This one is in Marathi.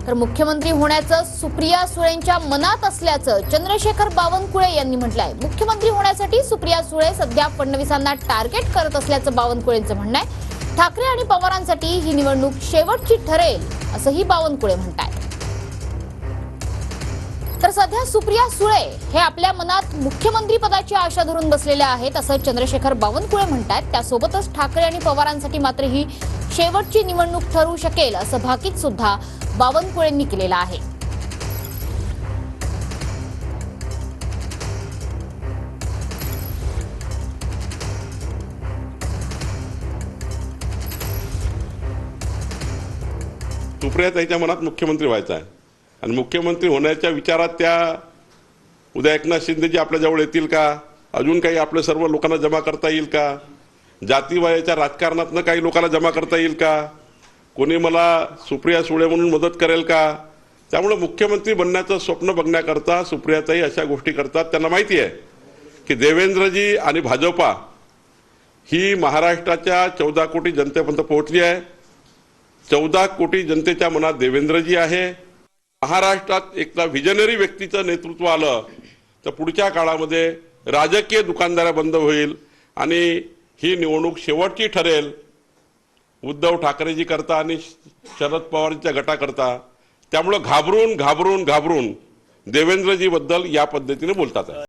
तर मुख्यमंत्री होण्याचं सुप्रिया सुळेंच्या मनात असल्याचं चंद्रशेखर बावनकुळे यांनी म्हटलंय। मुख्यमंत्री होण्यासाठी सुप्रिया सुळे सध्या फडणवीसांना टार्गेट करत असल्याचं बावनकुळेंचं म्हणणं आहे। ठाकरे आणि पवारांसाठी ही निवडणूक शेवटची ठरेल असंही बावनकुळे म्हणतात। तर सध्या सुप्रिया सुळे हे आपल्या मनात मुख्यमंत्री पदाची आशा धरून बसलेले आहेत असं चंद्रशेखर बावनकुळे म्हणतात। त्यासोबतच ठाकरे आणि पवारांसाठी मात्र ही शेवटची निवडणूक ठरू शकेल असं भाकीत सुद्धा बावनकुळेंनी केलेलं आहे। सुप्रियाताईच्या मनात मुख्यमंत्री व्हायचं आहे आणि मुख्यमंत्री होण्याच्या विचारात त्या उद्या एकनाथ शिंदेजी आपल्या जवळ येतील का, अजून काही आपल्या सर्व लोकांना जमा करता येईल का, जातीवायाच्या राजकारणातनं काही लोकांना जमा करता येईल का, कोणी मला सुप्रिया सुळे म्हणून मदत करेल का। त्यामुळे मुख्यमंत्री बनण्याचं स्वप्न बघण्याकरता सुप्रियाताई अशा गोष्टी करतात। त्यांना माहिती आहे की देवेंद्रजी आणि भाजपा ही महाराष्ट्राच्या 14 कोटी जनतेपर्यंत पोहोचली आहे। 14 कोटी जनतेच्या मनात देवेंद्रजी आहे। महाराष्ट्रात एकदा विजनरी व्यक्तीचं नेतृत्व आलं तर पुढच्या काळामध्ये राजकीय दुकानदाऱ्या बंद होईल आणि ही निवडणूक शेवटची ठरेल उद्धव ठाकरेजी करता आणि शरद पवारच्या गटाकरता। त्यामुळे घाबरून देवेंद्रजी बद्दल या पद्धतीने बोलतात।